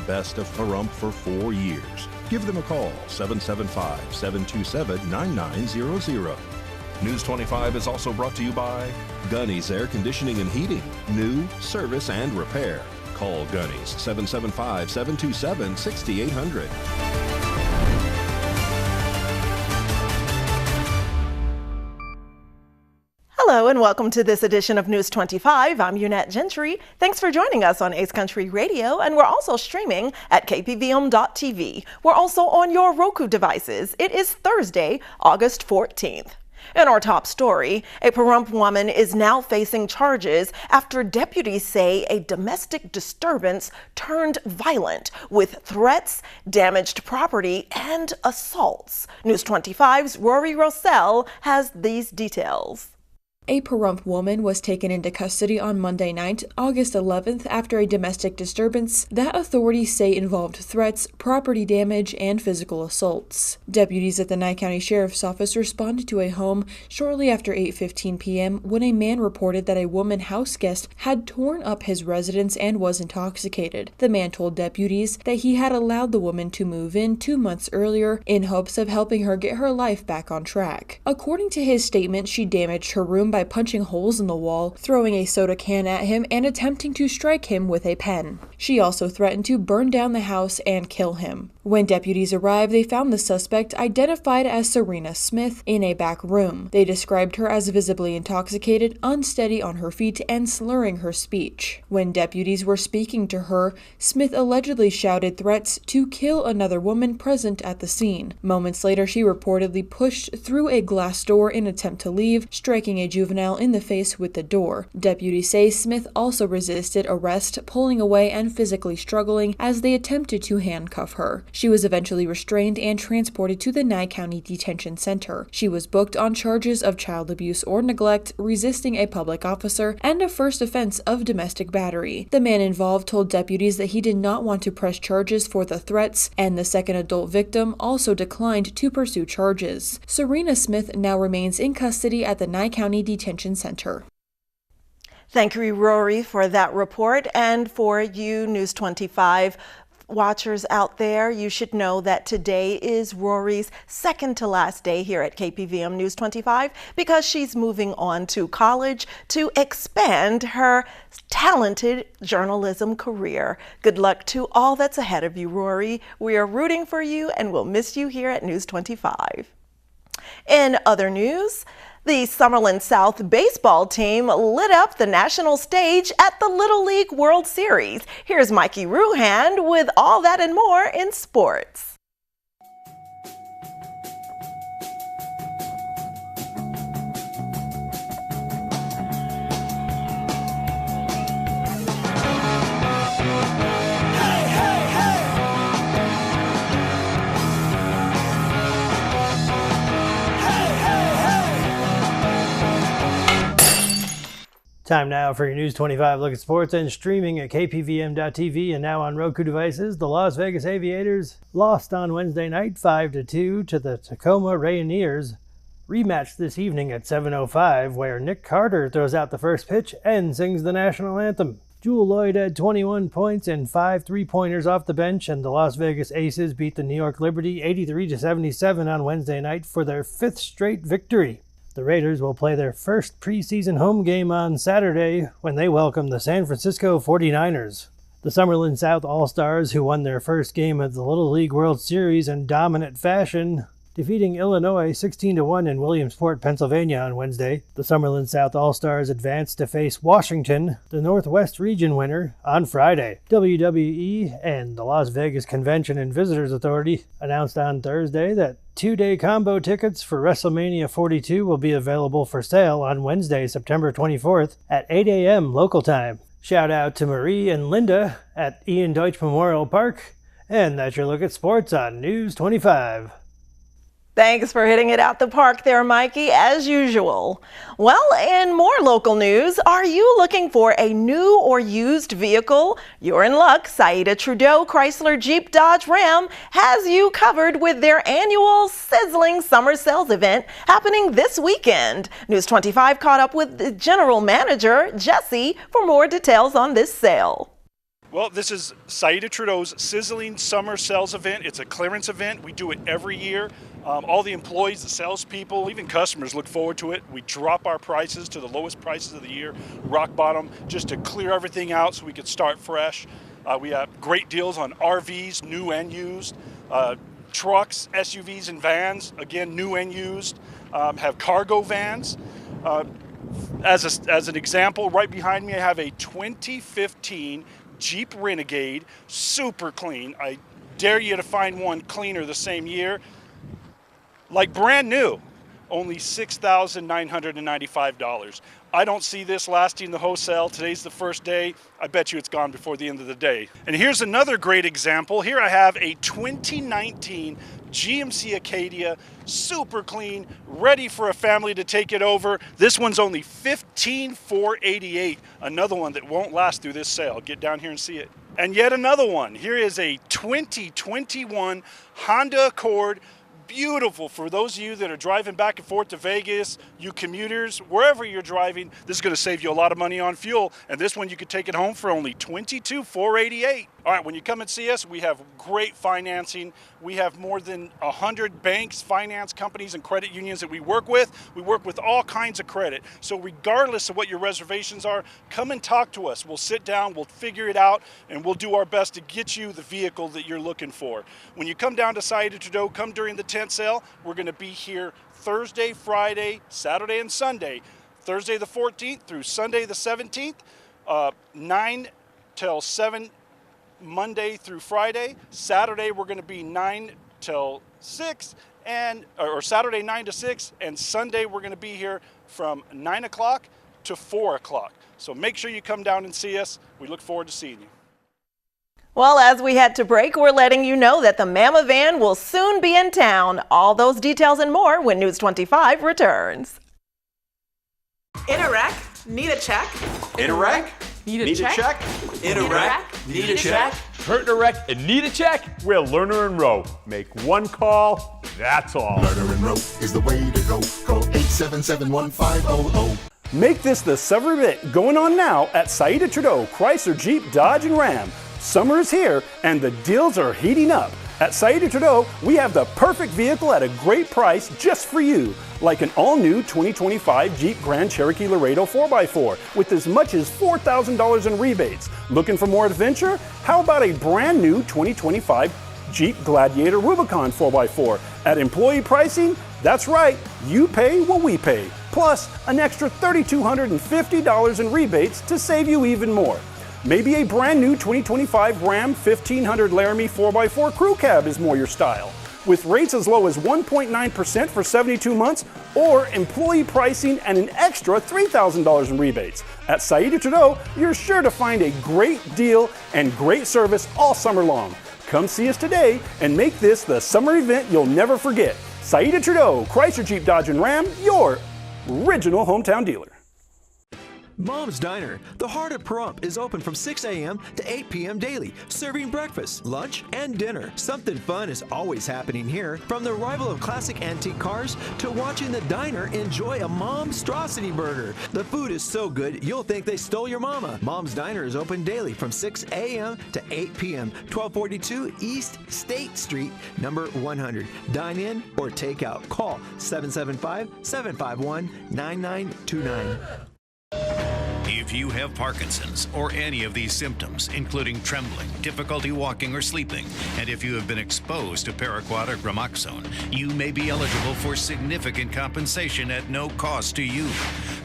best of Pahrump for 4 years. Give them a call, 775-727-9900. News 25 is also brought to you by Gunny's Air Conditioning and Heating. New, service, and repair. Call Gunny's, 775-727-6800. Hello and welcome to this edition of News 25. I'm Unette Gentry. Thanks for joining us on Ace Country Radio, and we're also streaming at KPVM.TV. We're also on your Roku devices. It is Thursday, August 14th. In our top story, a Pahrump woman is now facing charges after deputies say a domestic disturbance turned violent with threats, damaged property, and assaults. News 25's Rory Rossell has these details. A Pahrump woman was taken into custody on Monday night, August 11th, after a domestic disturbance that authorities say involved threats, property damage, and physical assaults. Deputies at the Nye County Sheriff's Office responded to a home shortly after 8:15 p.m. when a man reported that a woman house guest had torn up his residence and was intoxicated. The man told deputies that he had allowed the woman to move in 2 months earlier in hopes of helping her get her life back on track. According to his statement, she damaged her room by punching holes in the wall, throwing a soda can at him, and attempting to strike him with a pen. She also threatened to burn down the house and kill him. When deputies arrived, they found the suspect, identified as Serena Smith, in a back room. They described her as visibly intoxicated, unsteady on her feet, and slurring her speech. When deputies were speaking to her, Smith allegedly shouted threats to kill another woman present at the scene. Moments later, she reportedly pushed through a glass door in an attempt to leave, striking a juvenile in the face with the door. Deputies say Smith also resisted arrest, pulling away and physically struggling as they attempted to handcuff her. She was eventually restrained and transported to the Nye County Detention Center. She was booked on charges of child abuse or neglect, resisting a public officer, and a first offense of domestic battery. The man involved told deputies that he did not want to press charges for the threats, and the second adult victim also declined to pursue charges. Serena Smith now remains in custody at the Nye County Detention Center. Thank you, Rory, for that report. And for you, News 25 watchers out there, you should know that today is Rory's second to last day here at KPVM News 25 because she's moving on to college to expand her talented journalism career. Good luck to all that's ahead of you, Rory. We are rooting for you and we'll miss you here at News 25. In other news, the Summerlin South baseball team lit up the national stage at the Little League World Series. Here's Mikey Ruhand with all that and more in sports. Time now for your News 25 look at sports and streaming at KPVM.TV and now on Roku devices. The Las Vegas Aviators lost on Wednesday night 5-2 to the Tacoma Rainiers. Rematch this evening at 7:05 where Nick Carter throws out the first pitch and sings the national anthem. Jewel Lloyd had 21 points and 5 3-pointers off the bench, and the Las Vegas Aces beat the New York Liberty 83-77 on Wednesday night for their 5th straight victory. The Raiders will play their first preseason home game on Saturday when they welcome the San Francisco 49ers. The Summerlin South All-Stars, who won their first game of the Little League World Series in dominant fashion, defeating Illinois 16-1 in Williamsport, Pennsylvania on Wednesday. The Summerlin South All-Stars advanced to face Washington, the Northwest Region winner, on Friday. WWE and the Las Vegas Convention and Visitors Authority announced on Thursday that 2-day combo tickets for WrestleMania 42 will be available for sale on Wednesday, September 24th at 8 a.m. local time. Shout out to Marie and Linda at Ian Deutsch Memorial Park. And that's your look at sports on News 25. Thanks for hitting it out the park there, Mikey, as usual. Well, in more local news, are you looking for a new or used vehicle? You're in luck. Saida Trudeau Chrysler Jeep Dodge Ram has you covered with their annual sizzling summer sales event happening this weekend. News 25 caught up with the general manager, Jesse, for more details on this sale. Well, this is Saida Trudeau's Sizzling Summer Sales Event. It's a clearance event. We do it every year. All the employees, the salespeople, even customers look forward to it. We drop our prices to the lowest prices of the year, rock bottom, just to clear everything out so we could start fresh. We have great deals on RVs, new and used, trucks, SUVs, and vans, again, new and used. Have cargo vans. As an example, right behind me, I have a 2015 Jeep Renegade, super clean. I dare you to find one cleaner the same year. Like brand new, only $6,995. I don't see this lasting the wholesale. Today's the first day. I bet you it's gone before the end of the day. And here's another great example. Here I have a 2019 GMC Acadia, super clean, ready for a family to take it over. This one's only $15,488. Another one that won't last through this sale. Get down here and see it. And yet another one. Here is a 2021 Honda Accord. Beautiful for those of you that are driving back and forth to Vegas, you commuters, wherever you're driving. This is going to save you a lot of money on fuel. And this one you could take it home for only $22,488. All right, when you come and see us, we have great financing. We have more than 100 banks, finance companies, and credit unions that we work with. We work with all kinds of credit. So regardless of what your reservations are, come and talk to us. We'll sit down, we'll figure it out, and we'll do our best to get you the vehicle that you're looking for. When you come down to Saida Trudeau, come during the tent sale. We're going to be here Thursday, Friday, Saturday, and Sunday. Thursday the 14th through Sunday the 17th, 9 till 7 Monday through Friday. Saturday we're going to be 9 till 6, or Saturday 9 to 6, and Sunday we're going to be here from 9 o'clock to 4 o'clock. So make sure you come down and see us. We look forward to seeing you. Well, as we head to break, we're letting you know that the Mama Van will soon be in town. All those details and more when News 25 returns. In a wreck, need a check. In a wreck, need a check. In a wreck, need a check. Hurt in a wreck and need a check? We're Lerner and Rowe. Make one call, that's all. Lerner and Rowe is the way to go. Call 877-1500. Make this the summer event going on now at Saida Trudeau, Chrysler, Jeep, Dodge, and Ram. Summer is here and the deals are heating up. At Saida Trudeau, we have the perfect vehicle at a great price just for you. Like an all-new 2025 Jeep Grand Cherokee Laredo 4x4 with as much as $4,000 in rebates. Looking for more adventure? How about a brand new 2025 Jeep Gladiator Rubicon 4x4? At employee pricing? That's right, you pay what we pay. Plus, an extra $3,250 in rebates to save you even more. Maybe a brand new 2025 Ram 1500 Laramie 4x4 Crew Cab is more your style. With rates as low as 1.9% for 72 months, or employee pricing and an extra $3,000 in rebates. At Saida Trudeau, you're sure to find a great deal and great service all summer long. Come see us today and make this the summer event you'll never forget. Saida Trudeau, Chrysler, Jeep, Dodge, and Ram, your original hometown dealer. Mom's Diner, the heart of Pahrump, is open from 6 a.m. to 8 p.m. daily, serving breakfast, lunch, and dinner. Something fun is always happening here, from the arrival of classic antique cars to watching the diner enjoy a Momstrosity burger. The food is so good, you'll think they stole your mama. Mom's Diner is open daily from 6 a.m. to 8 p.m., 1242 East State Street, number 100. Dine in or take out. Call 775-751-9929. If you have Parkinson's or any of these symptoms, including trembling, difficulty walking or sleeping, and if you have been exposed to paraquat or gramoxone, you may be eligible for significant compensation at no cost to you.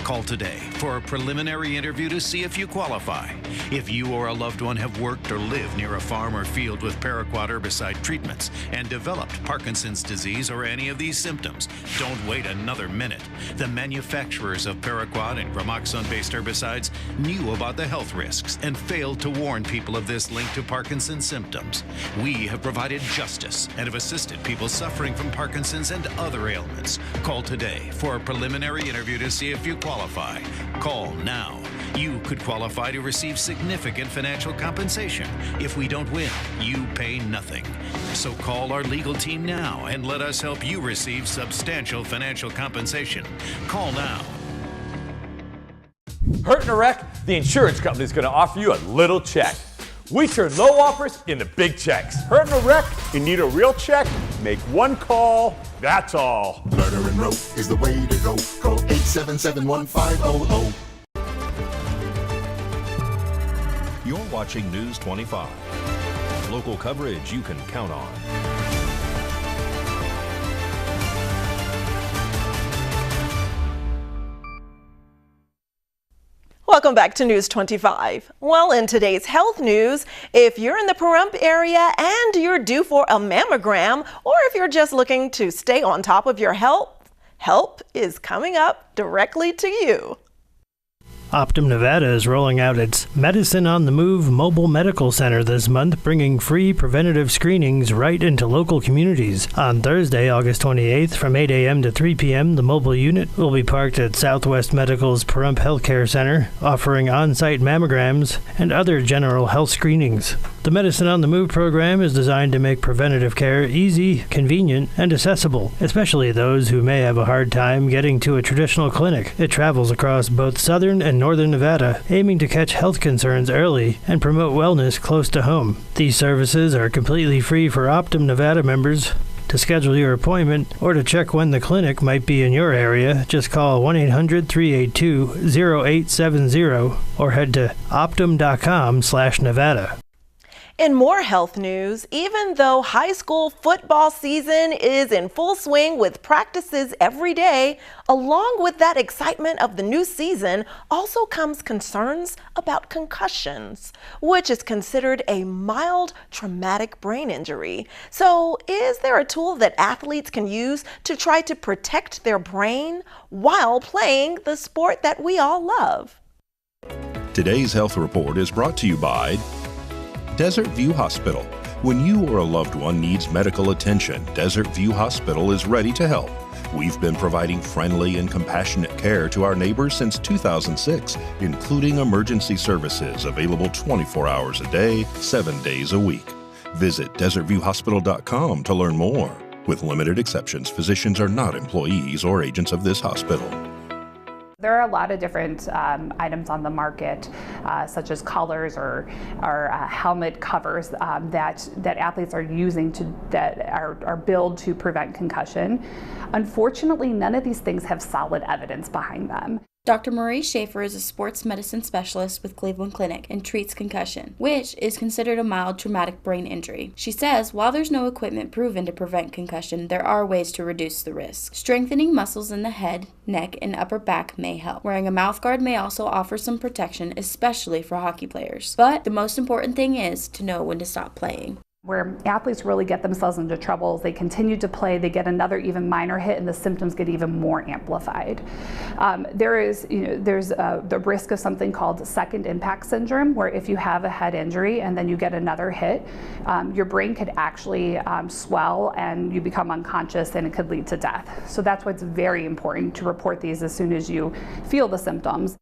Call today for a preliminary interview to see if you qualify. If you or a loved one have worked or lived near a farm or field with paraquat herbicide treatments and developed Parkinson's disease or any of these symptoms, don't wait another minute. The manufacturers of paraquat and gramoxone-based herbicides knew about the health risks and failed to warn people of this link to Parkinson's symptoms. We have provided justice and have assisted people suffering from Parkinson's and other ailments. Call today for a preliminary interview to see if you qualify. Call now. You could qualify to receive significant financial compensation. If we don't win, you pay nothing. So call our legal team now and let us help you receive substantial financial compensation. Call now. Hurt in a wreck? The insurance company is going to offer you a little check. We turn low offers into big checks. Hurt in a wreck? You need a real check? Make one call, that's all. Lerner and Rowe is the way to go. Call 877-1500. You're watching News 25. Local coverage you can count on. Welcome back to News 25. Well, in today's health news, if you're in the Pahrump area and you're due for a mammogram, or if you're just looking to stay on top of your health, help is coming up directly to you. Optum Nevada is rolling out its Medicine on the Move mobile medical center this month, bringing free preventative screenings right into local communities. On Thursday, August 28th, from 8 a.m. to 3 p.m., the mobile unit will be parked at Southwest Medical's Pahrump Healthcare Center, offering on-site mammograms and other general health screenings. The Medicine on the Move program is designed to make preventative care easy, convenient, and accessible, especially those who may have a hard time getting to a traditional clinic. It travels across both southern and northern Nevada, aiming to catch health concerns early and promote wellness close to home. These services are completely free for Optum Nevada members. To schedule your appointment or to check when the clinic might be in your area, just call 1-800-382-0870 or head to optum.com/Nevada. In more health news, even though high school football season is in full swing with practices every day, along with that excitement of the new season also comes concerns about concussions, which is considered a mild traumatic brain injury. So is there a tool that athletes can use to try to protect their brain while playing the sport that we all love? Today's health report is brought to you by Desert View Hospital. When you or a loved one needs medical attention, Desert View Hospital is ready to help. We've been providing friendly and compassionate care to our neighbors since 2006, including emergency services available 24 hours a day, 7 days a week. Visit desertviewhospital.com to learn more. With limited exceptions, physicians are not employees or agents of this hospital. There are a lot of different items on the market, such as collars or helmet covers that athletes are using that are billed to prevent concussion. Unfortunately, none of these things have solid evidence behind them. Dr. Marie Schaefer is a sports medicine specialist with Cleveland Clinic and treats concussion, which is considered a mild traumatic brain injury. She says while there's no equipment proven to prevent concussion, there are ways to reduce the risk. Strengthening muscles in the head, neck, and upper back may help. Wearing a mouth guard may also offer some protection, especially for hockey players. But the most important thing is to know when to stop playing. Where athletes really get themselves into trouble is they continue to play, they get another even minor hit, and the symptoms get even more amplified. There's the risk of something called second impact syndrome, where if you have a head injury and then you get another hit, your brain could actually swell and you become unconscious, and it could lead to death. So that's why it's very important to report these as soon as you feel the symptoms.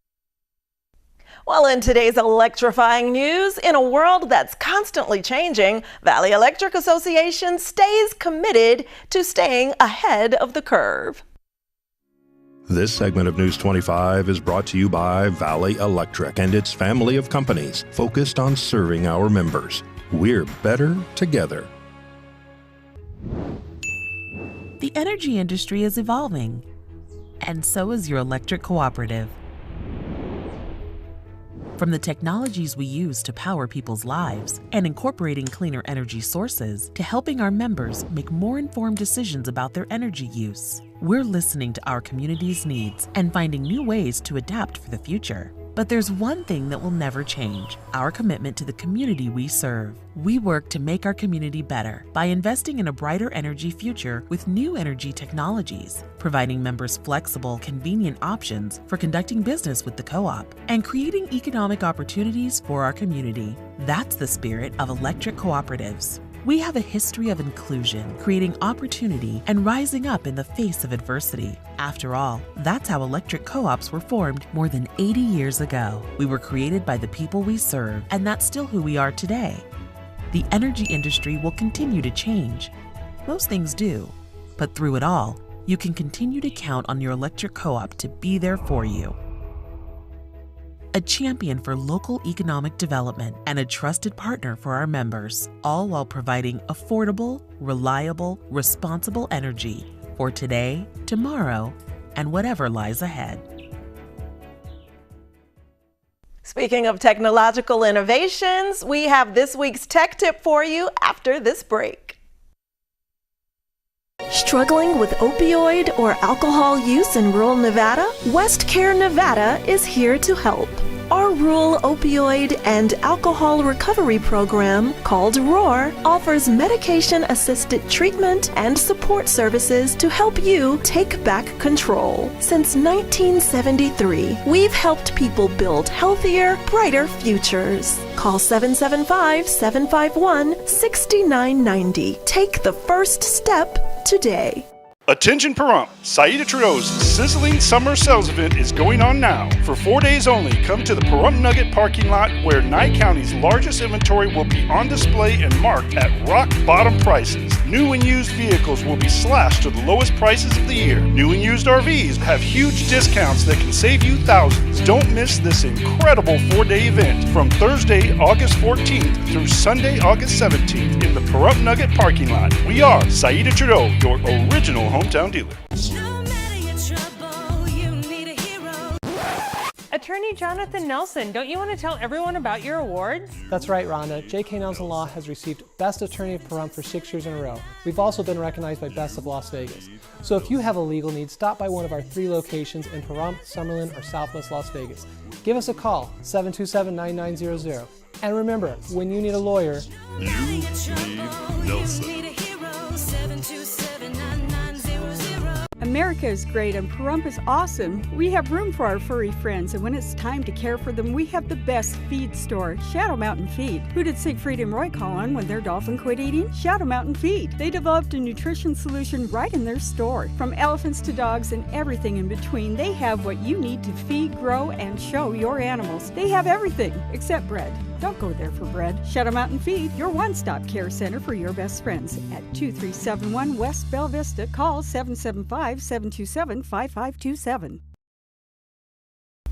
Well, in today's electrifying news, in a world that's constantly changing, Valley Electric Association stays committed to staying ahead of the curve. This segment of News 25 is brought to you by Valley Electric and its family of companies focused on serving our members. We're better together. The energy industry is evolving, and so is your electric cooperative. From the technologies we use to power people's lives and incorporating cleaner energy sources to helping our members make more informed decisions about their energy use, we're listening to our community's needs and finding new ways to adapt for the future. But there's one thing that will never change: our commitment to the community we serve. We work to make our community better by investing in a brighter energy future with new energy technologies, providing members flexible, convenient options for conducting business with the co-op, and creating economic opportunities for our community. That's the spirit of electric cooperatives. We have a history of inclusion, creating opportunity, and rising up in the face of adversity. After all, that's how electric co-ops were formed more than 80 years ago. We were created by the people we serve, and that's still who we are today. The energy industry will continue to change. Most things do, but through it all, you can continue to count on your electric co-op to be there for you. a champion for local economic development, and a trusted partner for our members, all while providing affordable, reliable, responsible energy for today, tomorrow, and whatever lies ahead. Speaking of technological innovations, we have this week's tech tip for you after this break. Struggling with opioid or alcohol use in rural Nevada? West Care Nevada is here to help. Our rural opioid and alcohol recovery program, called ROAR, offers medication-assisted treatment and support services to help you take back control. Since 1973, we've helped people build healthier, brighter futures. Call 775-751-6990. Take the first step today. Attention Pahrump, Saida Trudeau's sizzling summer sales event is going on now. For 4 days only, come to the Pahrump Nugget parking lot where Nye County's largest inventory will be on display and marked at rock bottom prices. New and used vehicles will be slashed to the lowest prices of the year. New and used RVs have huge discounts that can save you thousands. Don't miss this incredible 4-day event from Thursday, August 14th through Sunday, August 17th in the Pahrump Nugget parking lot. We are Saida Trudeau, your original hometown dealer. Attorney Jonathan Nelson, don't you want to tell everyone about your awards? That's right, Rhonda. J.K. Nelson Law has received Best Attorney of Pahrump for 6 years in a row. We've also been recognized by Best of Las Vegas. So if you have a legal need, stop by one of our 3 locations in Pahrump, Summerlin, or Southwest Las Vegas. Give us a call, 727-9900. And remember, when you need a lawyer, you need Nelson. America is great and Pahrump is awesome. We have room for our furry friends, and when it's time to care for them, we have the best feed store, Shadow Mountain Feed. Who did Siegfried and Roy call on when their dolphin quit eating? Shadow Mountain Feed. They developed a nutrition solution right in their store. From elephants to dogs and everything in between, they have what you need to feed, grow, and show your animals. They have everything except bread. Don't go there for bread. Shadow Mountain Feed, your one-stop care center for your best friends. At 2371 West Bella Vista, call 775-727-5527.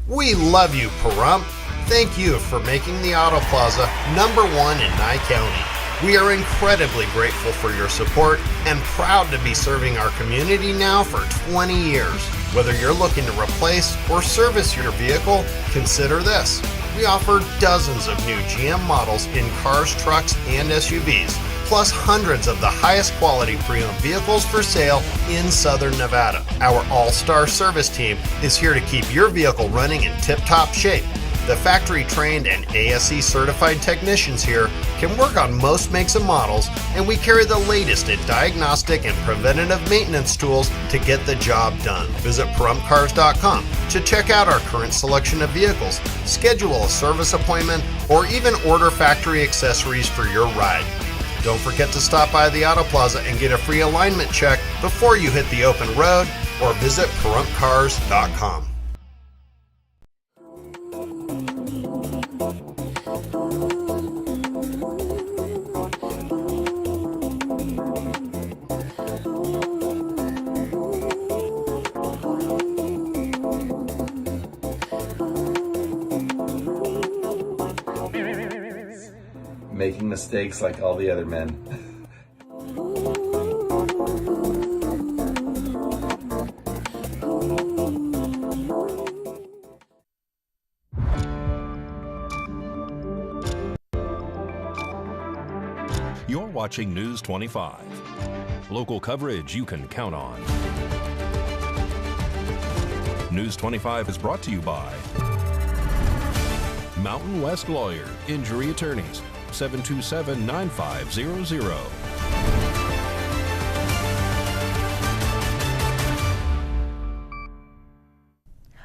We love you, Pahrump. Thank you for making the Auto Plaza #1 in Nye County. We are incredibly grateful for your support and proud to be serving our community now for 20 years. Whether you're looking to replace or service your vehicle, consider this. We offer dozens of new GM models in cars, trucks, and SUVs, plus hundreds of the highest quality pre-owned vehicles for sale in Southern Nevada. Our all-star service team is here to keep your vehicle running in tip-top shape. The factory-trained and ASE certified technicians here can work on most makes and models, and we carry the latest in diagnostic and preventative maintenance tools to get the job done. Visit PahrumpCars.com to check out our current selection of vehicles, schedule a service appointment, or even order factory accessories for your ride. Don't forget to stop by the Auto Plaza and get a free alignment check before you hit the open road, or visit PahrumpCars.com. Making mistakes like all the other men. You're watching News 25. Local coverage you can count on. News 25 is brought to you by Mountain West Lawyer, Injury Attorneys, 727-9500.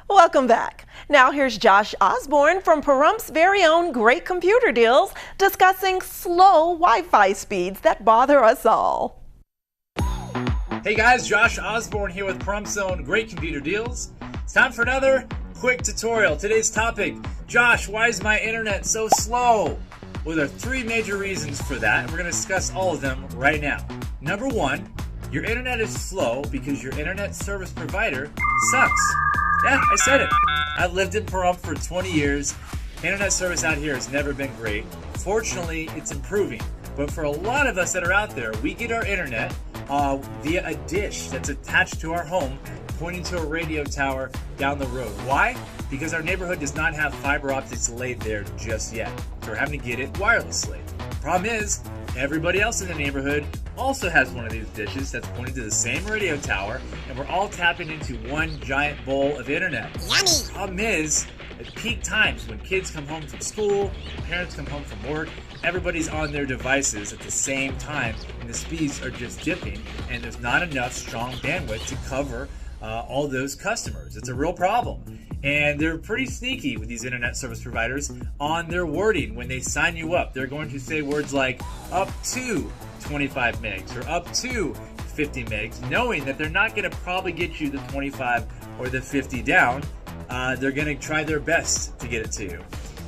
Welcome back. Now here's Josh Osborne from Pahrump's very own Great Computer Deals discussing slow Wi-Fi speeds that bother us all. Hey guys, Josh Osborne here with Pahrump's own Great Computer Deals. It's time for another quick tutorial. Today's topic, Josh, why is my internet so slow? Well, there are 3 major reasons for that, and we're going to discuss all of them right now. Number 1, your internet is slow because your internet service provider sucks. Yeah, I said it. I've lived in Pahrump for 20 years. Internet service out here has never been great. Fortunately, it's improving. But for a lot of us that are out there, we get our internet via a dish that's attached to our home, pointing to a radio tower down the road. Why? Because our neighborhood does not have fiber optics laid there just yet. So we're having to get it wirelessly. Problem is, everybody else in the neighborhood also has one of these dishes that's pointing to the same radio tower, and we're all tapping into one giant bowl of internet. Yummy! Problem is, at peak times when kids come home from school, parents come home from work, everybody's on their devices at the same time, and the speeds are just dipping, and there's not enough strong bandwidth to cover all those customers. It's a real problem. And they're pretty sneaky with these internet service providers on their wording. When they sign you up, they're going to say words like up to 25 megs or up to 50 megs, knowing that they're not going to probably get you the 25 or the 50 down. They're going to try their best to get it to you.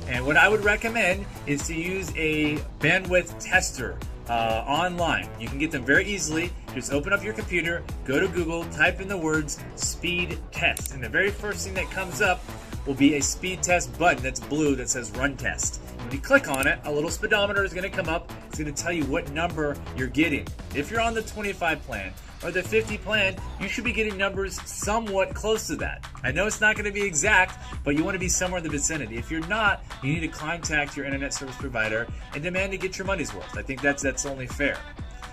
And what I would recommend is to use a bandwidth tester online. You can get them very easily. Just open up your computer, go to Google, type in the words speed test, and the very first thing that comes up will be a speed test button that's blue that says run test. When you click on it, a little speedometer is going to come up. It's going to tell you what number you're getting. If you're on the 25 plan or the 50 plan, you should be getting numbers somewhat close to that. I know it's not going to be exact, but you want to be somewhere in the vicinity. If you're not, you need to contact your internet service provider and demand to get your money's worth. I think that's only fair.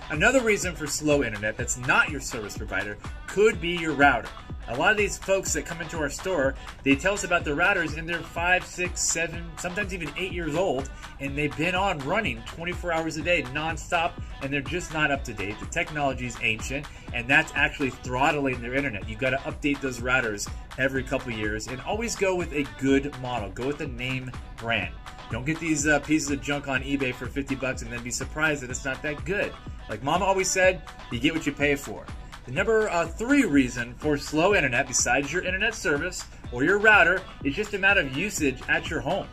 Another reason for slow internet that's not your service provider could be your router. A lot of these folks that come into our store, they tell us about their routers and they're 5, 6, 7, sometimes even 8 years old, and they've been on running 24 hours a day nonstop, and they're just not up to date. The technology is ancient, and that's actually throttling their internet. You've got to update those routers every couple years, and always go with a good model. Go with a name brand. Don't get these pieces of junk on eBay for $50 and then be surprised that it's not that good. Like Mama always said, you get what you pay for. The number 3 reason for slow internet, besides your internet service or your router, is just the amount of usage at your home.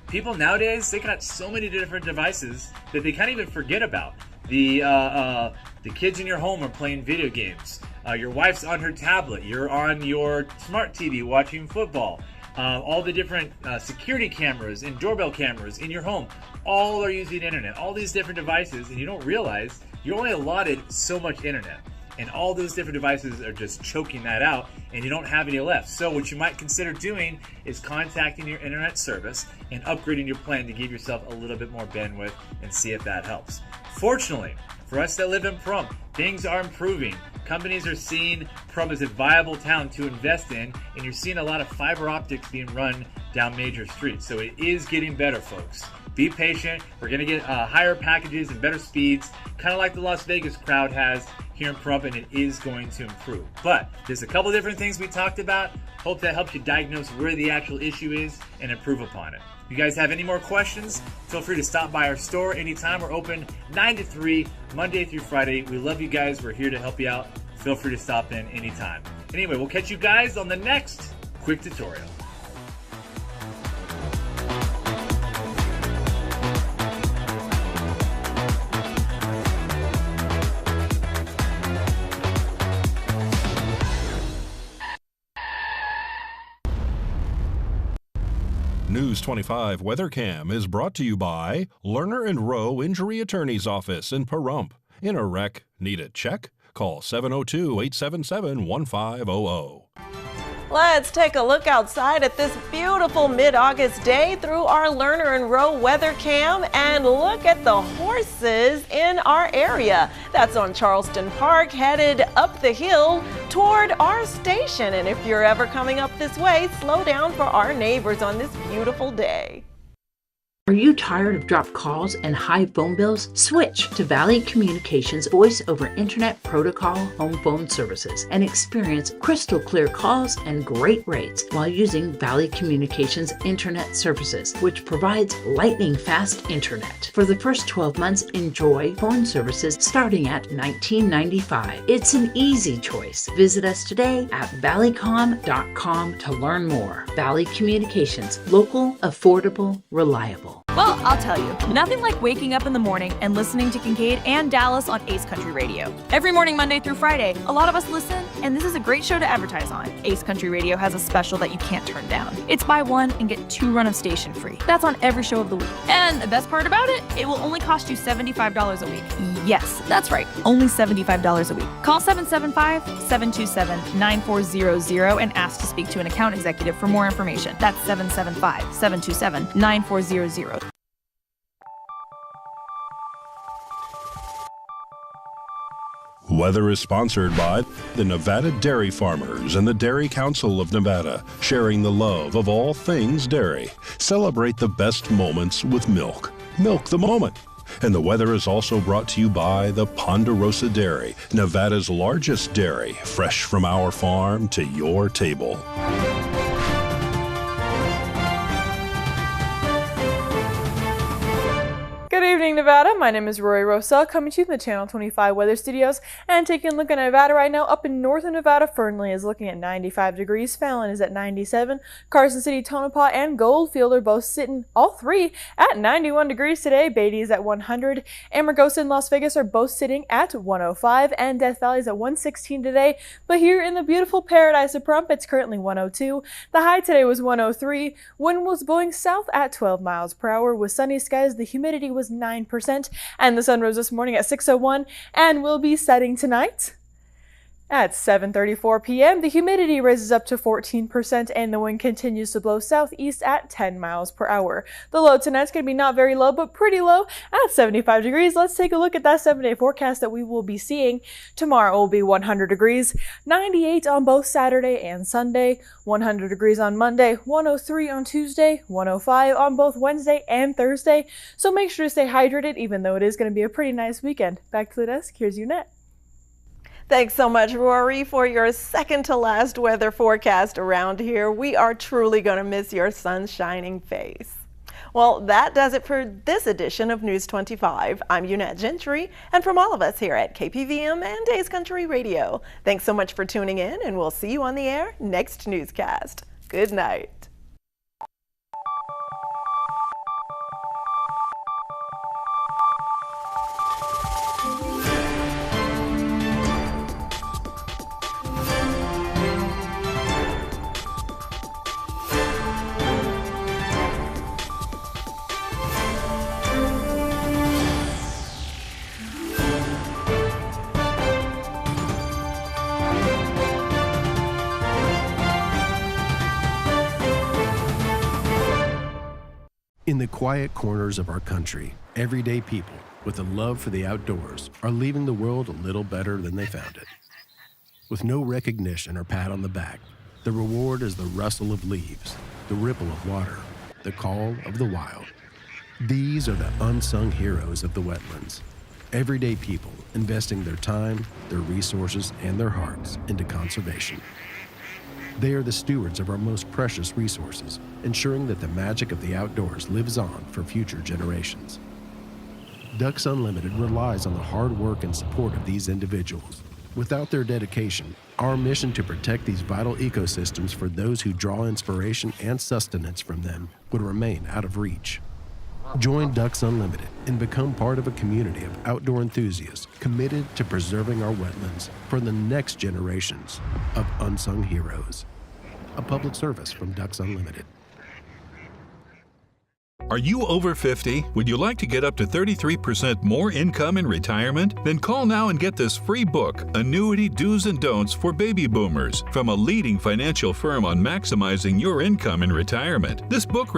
People nowadays, they got so many different devices that they can't even forget about. The kids in your home are playing video games. Your wife's on her tablet. You're on your smart TV watching football. All the different security cameras and doorbell cameras in your home, all are using internet. All these different devices, and you don't realize you're only allotted so much internet. And all those different devices are just choking that out, and you don't have any left. So what you might consider doing is contacting your internet service and upgrading your plan to give yourself a little bit more bandwidth and see if that helps. Fortunately, for us that live in Pahrump, things are improving. Companies are seeing Pahrump as a viable town to invest in, and you're seeing a lot of fiber optics being run down major streets. So it is getting better, folks. Be patient. We're going to get higher packages and better speeds, kind of like the Las Vegas crowd has here in Pahrump, and it is going to improve. But there's a couple different things we talked about. Hope that helps you diagnose where the actual issue is and improve upon it. If you guys have any more questions, feel free to stop by our store anytime. We're open 9 to 3, Monday through Friday. We love you guys. We're here to help you out. Feel free to stop in anytime. Anyway, we'll catch you guys on the next quick tutorial. News 25 WeatherCam is brought to you by Lerner and Rowe Injury Attorney's Office in Pahrump. In a wreck, need a check? Call 702-877-1500. Let's take a look outside at this beautiful mid-August day through our Lerner and Rowe weather cam and look at the horses in our area. That's on Charleston Park, headed up the hill toward our station. And if you're ever coming up this way, slow down for our neighbors on this beautiful day. Are you tired of dropped calls and high phone bills? Switch to Valley Communications Voice over Internet Protocol home phone services and experience crystal clear calls and great rates while using Valley Communications Internet services, which provides lightning fast internet. For the first 12 months, enjoy phone services starting at $19.95. It's an easy choice. Visit us today at valleycom.com to learn more. Valley Communications, local, affordable, reliable. Well, I'll tell you, nothing like waking up in the morning and listening to Kincaid and Dallas on Ace Country Radio. Every morning, Monday through Friday, a lot of us listen, and this is a great show to advertise on. Ace Country Radio has a special that you can't turn down. It's buy one and get 2 run of station free. That's on every show of the week. And the best part about it, it will only cost you $75 a week. Yes, that's right, only $75 a week. Call 775-727-9400 and ask to speak to an account executive for more information. That's 775-727-9400. Weather is sponsored by the Nevada Dairy Farmers and the Dairy Council of Nevada, sharing the love of all things dairy. Celebrate the best moments with milk. Milk the moment. And the weather is also brought to you by the Ponderosa Dairy, Nevada's largest dairy, fresh from our farm to your table. Good evening, Nevada. My name is Rory Rosell, coming to you from the Channel 25 Weather Studios. And taking a look at Nevada right now, up in northern Nevada, Fernley is looking at 95 degrees. Fallon is at 97. Carson City, Tonopah, and Goldfield are both sitting, all three, at 91 degrees today. Beatty is at 100. Amargosa and Las Vegas are both sitting at 105. And Death Valley is at 116 today. But here in the beautiful paradise of Pahrump, it's currently 102. The high today was 103. Wind was blowing south at 12 miles per hour with sunny skies. The humidity was 9%, and the sun rose this morning at 6:01 and will be setting tonight at 7:34 p.m. The humidity raises up to 14%, and the wind continues to blow southeast at 10 miles per hour. The low tonight's going to be not very low, but pretty low at 75 degrees. Let's take a look at that 7-day forecast that we will be seeing. Tomorrow will be 100 degrees, 98 on both Saturday and Sunday, 100 degrees on Monday, 103 on Tuesday, 105 on both Wednesday and Thursday. So make sure to stay hydrated, even though it is going to be a pretty nice weekend. Back to the desk, here's Unette. Thanks so much, Rory, for your second to last weather forecast around here. We are truly going to miss your sun-shining face. Well, that does it for this edition of News 25. I'm Unette Gentry, and from all of us here at KPVM and Ace Country Radio, thanks so much for tuning in, and we'll see you on the air next newscast. Good night. In the quiet corners of our country, everyday people with a love for the outdoors are leaving the world a little better than they found it. With no recognition or pat on the back, the reward is the rustle of leaves, the ripple of water, the call of the wild. These are the unsung heroes of the wetlands. Everyday people investing their time, their resources, and their hearts into conservation. They are the stewards of our most precious resources, ensuring that the magic of the outdoors lives on for future generations. Ducks Unlimited relies on the hard work and support of these individuals. Without their dedication, our mission to protect these vital ecosystems for those who draw inspiration and sustenance from them would remain out of reach. Join Ducks Unlimited and become part of a community of outdoor enthusiasts committed to preserving our wetlands for the next generations of unsung heroes. A public service from Ducks Unlimited. Are you over 50? Would you like to get up to 33% more income in retirement? Then call now and get this free book, Annuity Do's and Don'ts for Baby Boomers, from a leading financial firm on maximizing your income in retirement. This book